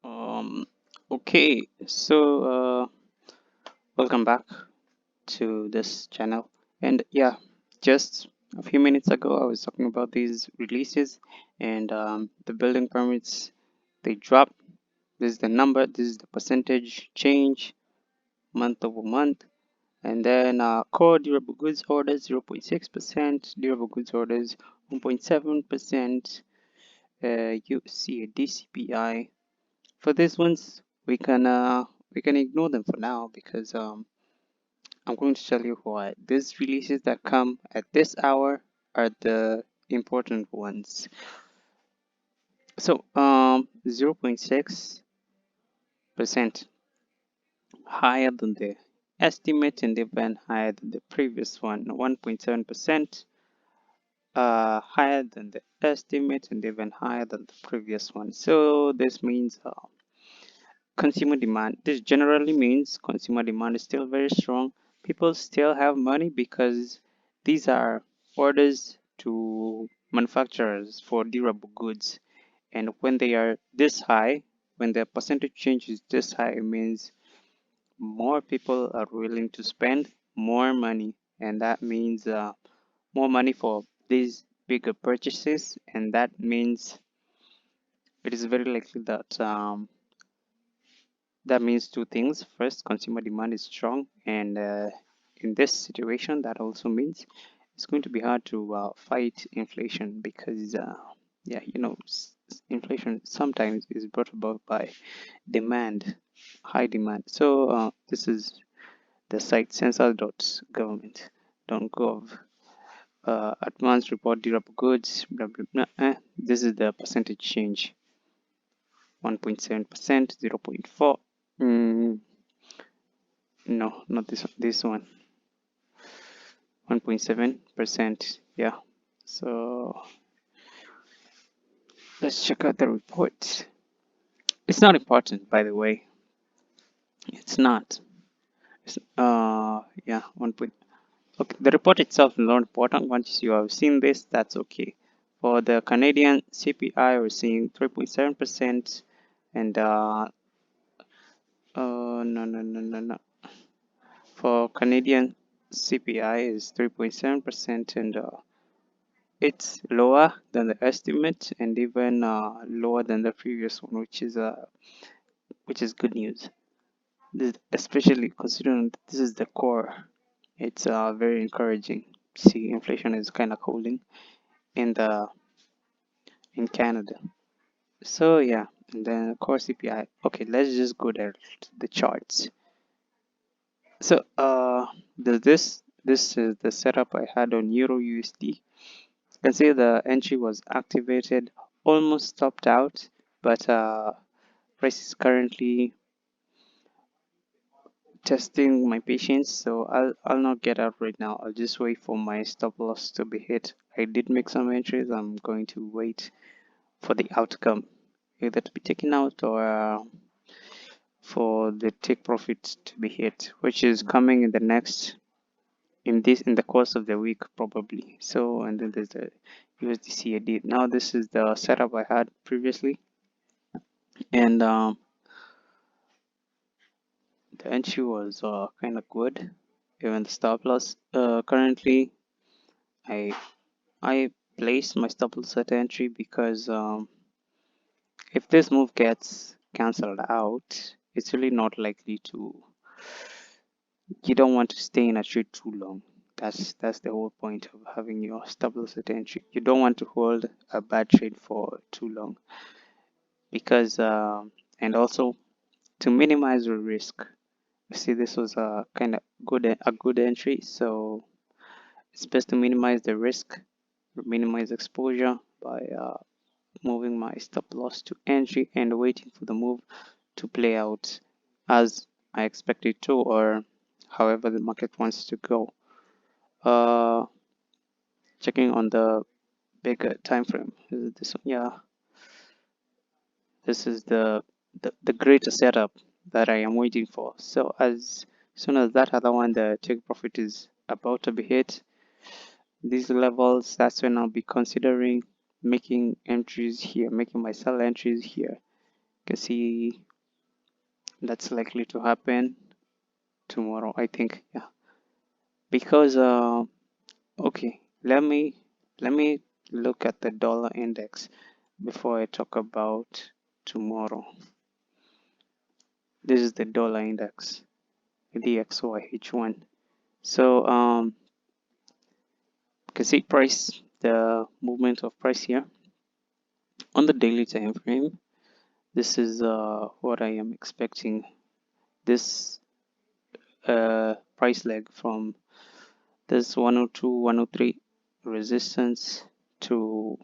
Um, okay, so welcome back to this channel. And yeah, just a few minutes ago, I was talking about these releases and the building permits. They dropped. This is the number, this is the percentage change month over month. And then core durable goods orders 0.6%, durable goods orders 1.7%. You see a DCPI. For these ones, we can ignore them for now because I'm going to tell you why. These releases that come at this hour are the important ones. So 0.6% higher than the estimate and even higher than the previous one. 1.7% higher than the estimate and even higher than the previous one. So this means consumer demand. This generally means consumer demand is still very strong. People still have money because these are orders to manufacturers for durable goods. And when they are this high, when the percentage change is this high, it means more people are willing to spend more money. And that means more money for these bigger purchases. And that means it is very likely that that means two things. First, consumer demand is strong, and in this situation, that also means it's going to be hard to fight inflation because, yeah, inflation sometimes is brought about by demand, high demand. So this is the site census.government.gov. Advanced report durable goods. Blah, blah, blah. This is the percentage change. 1.7%, 0.4. No, not this one. 1.7%. Yeah. So let's check out the report. It's not important, by the way. It's not. Yeah, 1. Okay, the report itself is not important. Once you have seen this, that's okay. For the Canadian CPI, we're seeing 3.7%, and no. For Canadian CPI is 3.7%, and it's lower than the estimate and even lower than the previous one, which is good news. This, especially considering that this is the core, it's very encouraging. See, inflation is kind of cooling in the in Canada. So yeah, and then core CPI. Okay, let's just go there to the charts. So this is the setup I had on Euro USD. You can see the entry was activated, almost stopped out, but price is currently testing my patience, so I'll not get out right now. I'll just wait for my stop loss to be hit. I did make some entries. I'm going to wait for the outcome, either to be taken out or for the take profit to be hit, which is coming in the next in the course of the week probably. So and then there's the USD CAD. Now this is the setup I had previously, and the entry was kind of good. Even the stop loss. Currently, I I placed my stop loss at entry because if this move gets cancelled out, it's really not likely to. You don't want to stay in a trade too long. That's the whole point of having your stop loss at entry. You don't want to hold a bad trade for too long because and also to minimize the risk. You see, this was a kind of good entry, so it's best to minimize the risk, minimize exposure by moving my stop loss to entry and waiting for the move to play out as I expect it to, or however the market wants to go. Uh, Checking on the bigger time frame. Is it this one? Yeah, this is the greater setup that I am waiting for. So as soon as that other one, the take profit is about to be hit, these levels, that's when I'll be considering making entries here, making my sell entries here. can see that's likely to happen tomorrow, I think. Yeah, because okay, let me look at the dollar index before I talk about tomorrow. This is the dollar index, DXYH1. So you can see price, the movement of price here on the daily time frame. This is what I am expecting. This price leg from this 102, 103 resistance to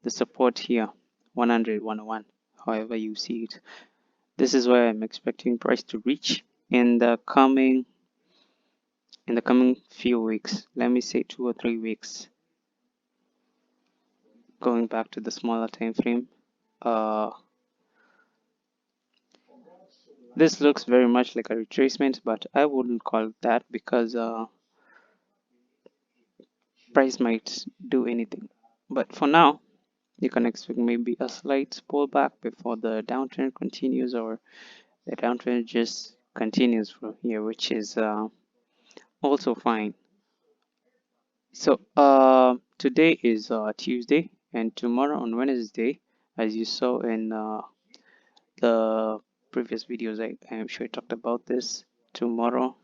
the support here, 100, 101, however you see it. This is where I'm expecting price to reach in the coming few weeks. Let me say 2 or 3 weeks. Going back to the smaller time frame, uh, this looks very much like a retracement, but I wouldn't call it that because price might do anything. But for now, you can expect maybe a slight pullback before the downtrend continues, or the downtrend just continues from here, which is also fine. So today is Tuesday, and tomorrow on Wednesday, as you saw in the previous videos, I am sure I talked about this. Tomorrow,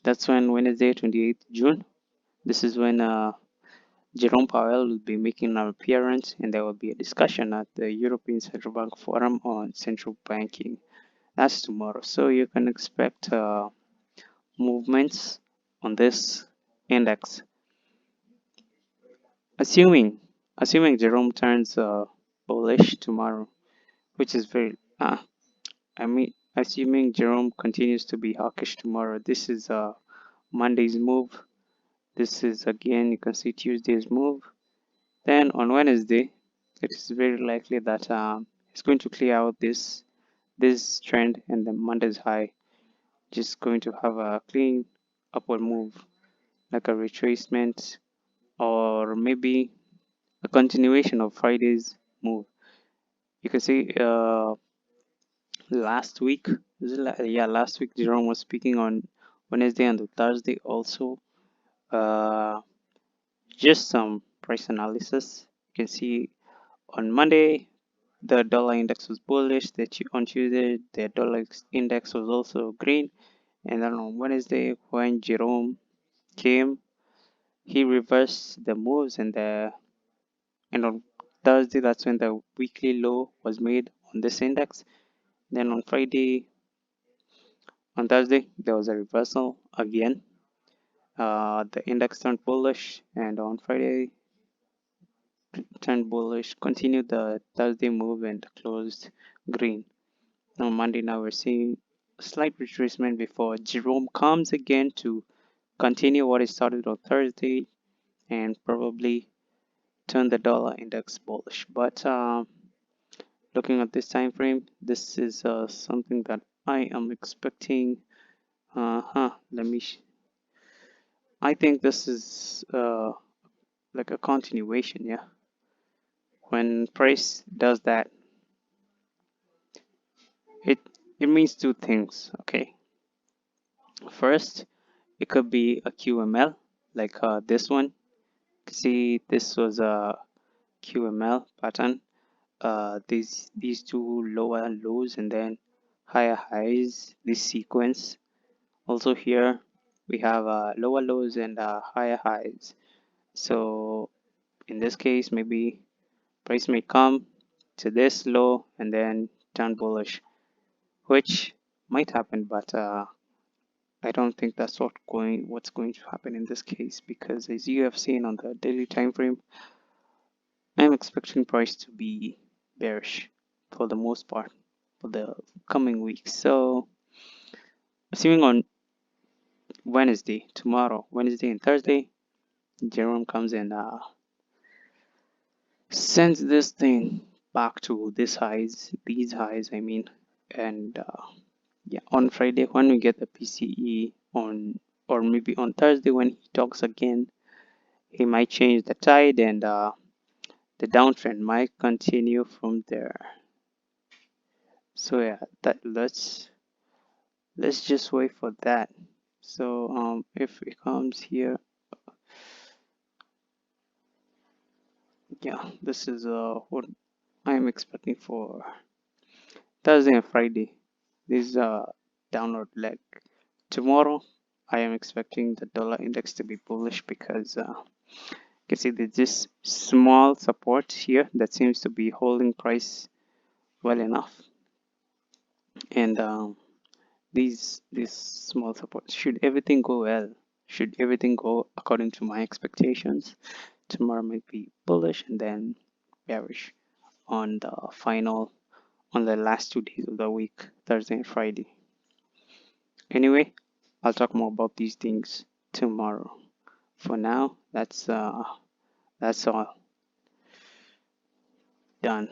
that's when Wednesday, 28th June. This is when Jerome Powell will be making an appearance, and there will be a discussion at the European Central Bank Forum on central banking. That's tomorrow, so you can expect movements on this index, assuming Jerome turns bullish tomorrow, which is very assuming Jerome continues to be hawkish tomorrow. This is Monday's move. This is again, you can see Tuesday's move. Then on Wednesday, it is very likely that it's going to clear out this trend, and the Monday's high just going to have a clean upward move, like a retracement, or maybe a continuation of Friday's move. You can see last week, last week Jerome was speaking on Wednesday and Thursday also. Just some price analysis. You can see on Monday the dollar index was bullish. On Tuesday the dollar index was also green, and then on Wednesday when Jerome came, he reversed the moves, and on Thursday that's when the weekly low was made on this index. Then on Thursday there was a reversal again. The index turned bullish, and on Friday turned bullish, continued the Thursday move and closed green. On Monday now we're seeing a slight retracement before Jerome comes again to continue what he started on Thursday and probably turn the dollar index bullish. But looking at this time frame, this is something that I am expecting. Let me. I think this is like a continuation. Yeah, when price does that, it it means two things. Okay, first, it could be a QML like this one. See, this was a QML pattern. These two lower lows and then higher highs. This sequence. Also here we have lower lows and higher highs. So in this case, maybe price may come to this low and then turn bullish, which might happen, but I don't think that's what's going to happen in this case, because as you have seen on the daily time frame, I'm expecting price to be bearish for the most part for the coming weeks. So assuming on Wednesday and Thursday, Jerome comes and sends this thing back to these highs, I mean, and yeah, on Friday when we get the PCE or maybe on Thursday when he talks again, he might change the tide, and the downtrend might continue from there. So yeah, that let's just wait for that. So if it comes here, yeah, this is what I am expecting for Thursday and Friday. This is a downward leg. Tomorrow, I am expecting the dollar index to be bullish because you can see there's this small support here that seems to be holding price well enough, and these small supports, should everything go well, should everything go according to my expectations, tomorrow might be bullish and then bearish on the last 2 days of the week, Thursday and Friday. Anyway, I'll talk more about these things tomorrow. For now, that's all done.